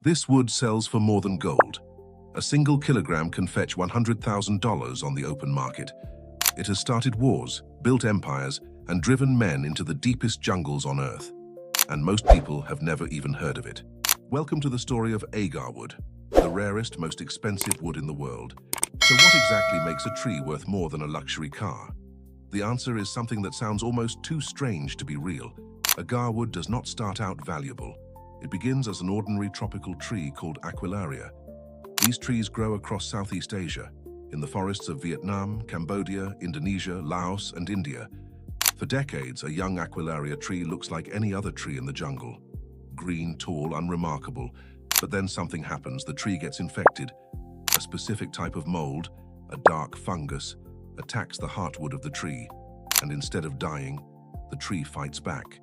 This wood sells for more than gold. A single kilogram can fetch $100,000 on the open market. It has started wars, built empires, and driven men into the deepest jungles on Earth. And most people have never even heard of it. Welcome to the story of Agarwood, the rarest, most expensive wood in the world. So what exactly makes a tree worth more than a luxury car? The answer is something that sounds almost too strange to be real. Agarwood does not start out valuable. It begins as an ordinary tropical tree called Aquilaria. These trees grow across Southeast Asia, in the forests of Vietnam, Cambodia, Indonesia, Laos, and India. For decades, a young Aquilaria tree looks like any other tree in the jungle. Green, tall, unremarkable. But then something happens. The tree gets infected. A specific type of mold, a dark fungus, attacks the heartwood of the tree, and instead of dying, the tree fights back.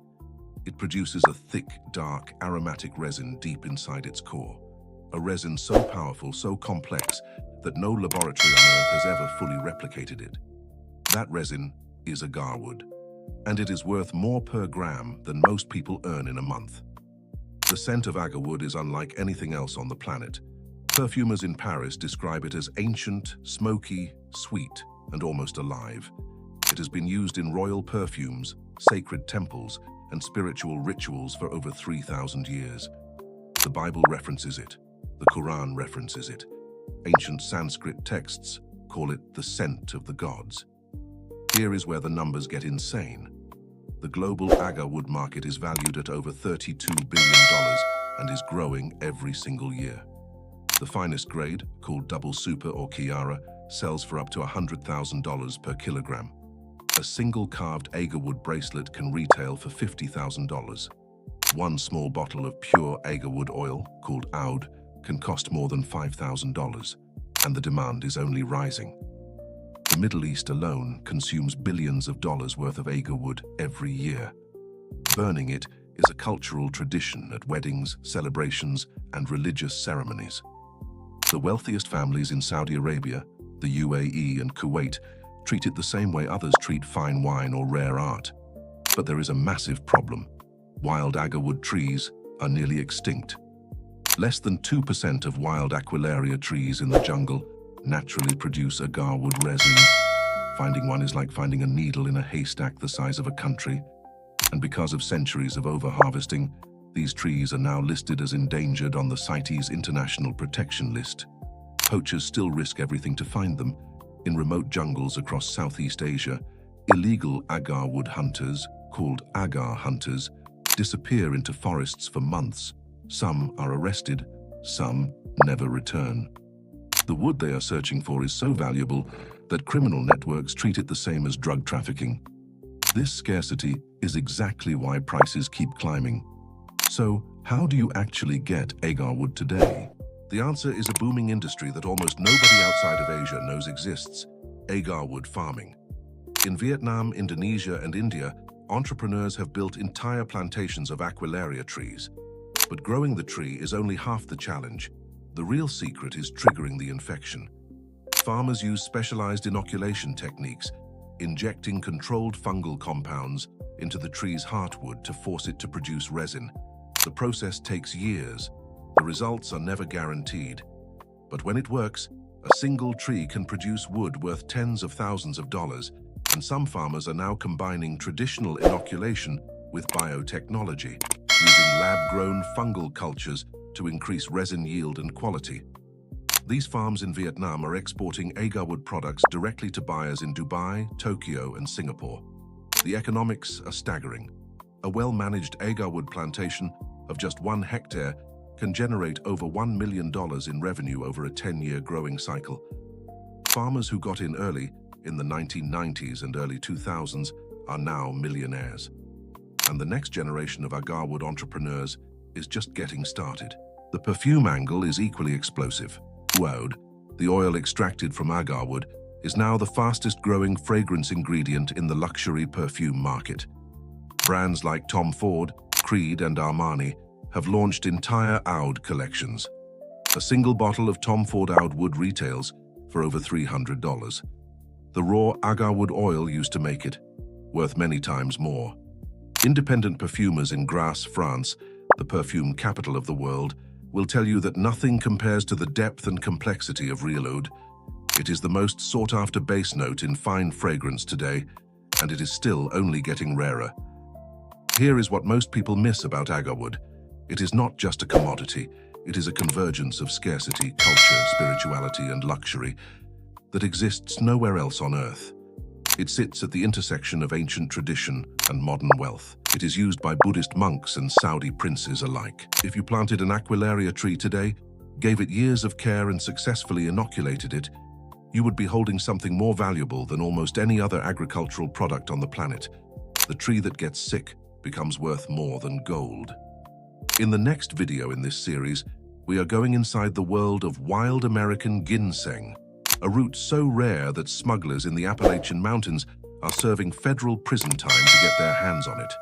It produces a thick, dark, aromatic resin deep inside its core. A resin so powerful, so complex, that no laboratory on Earth has ever fully replicated it. That resin is agarwood, and it is worth more per gram than most people earn in a month. The scent of agarwood is unlike anything else on the planet. Perfumers in Paris describe it as ancient, smoky, sweet, and almost alive. It has been used in royal perfumes, sacred temples, and spiritual rituals for over 3,000 years. The Bible references it. The Quran references it. Ancient Sanskrit texts call it the scent of the gods. Here is where the numbers get insane. The global agarwood market is valued at over $32 billion and is growing every single year. The finest grade, called Double Super or Chiara, sells for up to $100,000 per kilogram. A single carved agarwood bracelet can retail for $50,000. One small bottle of pure agarwood oil, called oud, can cost more than $5,000, and the demand is only rising. The Middle East alone consumes billions of dollars worth of agarwood every year. Burning it is a cultural tradition at weddings, celebrations, and religious ceremonies. The wealthiest families in Saudi Arabia, the UAE, and Kuwait treat it the same way others treat fine wine or rare art. But there is a massive problem. Wild agarwood trees are nearly extinct. Less than 2% of wild Aquilaria trees in the jungle naturally produce agarwood resin. Finding one is like finding a needle in a haystack the size of a country. And because of centuries of overharvesting, these trees are now listed as endangered on the CITES International Protection List. Poachers still risk everything to find them. In remote jungles across Southeast Asia, illegal agarwood hunters, called agar hunters, disappear into forests for months. Some are arrested, some never return. The wood they are searching for is so valuable that criminal networks treat it the same as drug trafficking. This scarcity is exactly why prices keep climbing. So, how do you actually get agarwood today? The answer is a booming industry that almost nobody outside of Asia knows exists: agarwood farming. In Vietnam, Indonesia, and India, entrepreneurs have built entire plantations of Aquilaria trees. But growing the tree is only half the challenge. The real secret is triggering the infection. Farmers use specialized inoculation techniques, injecting controlled fungal compounds into the tree's heartwood to force it to produce resin. The process takes years. The results are never guaranteed. But when it works, a single tree can produce wood worth tens of thousands of dollars, and some farmers are now combining traditional inoculation with biotechnology, using lab-grown fungal cultures to increase resin yield and quality. These farms in Vietnam are exporting agarwood products directly to buyers in Dubai, Tokyo, and Singapore. The economics are staggering. A well-managed agarwood plantation of just 1 hectare can generate over $1 million in revenue over a 10-year growing cycle. Farmers who got in early, in the 1990s and early 2000s, are now millionaires. And the next generation of agarwood entrepreneurs is just getting started. The perfume angle is equally explosive. Oud, the oil extracted from agarwood, is now the fastest-growing fragrance ingredient in the luxury perfume market. Brands like Tom Ford, Creed, and Armani have launched entire oud collections. A single bottle of Tom Ford oud wood retails for over $300. The raw agarwood oil used to make it, worth many times more. Independent perfumers in Grasse, France, the perfume capital of the world, will tell you that nothing compares to the depth and complexity of real oud. It is the most sought-after base note in fine fragrance today, and it is still only getting rarer. Here is what most people miss about Agarwood. It is not just a commodity, it is a convergence of scarcity, culture, spirituality, and luxury that exists nowhere else on Earth. It sits at the intersection of ancient tradition and modern wealth. It is used by Buddhist monks and Saudi princes alike. If you planted an Aquilaria tree today, gave it years of care and successfully inoculated it, you would be holding something more valuable than almost any other agricultural product on the planet. The tree that gets sick becomes worth more than gold. In the next video in this series, we are going inside the world of wild American ginseng, a root so rare that smugglers in the Appalachian Mountains are serving federal prison time to get their hands on it.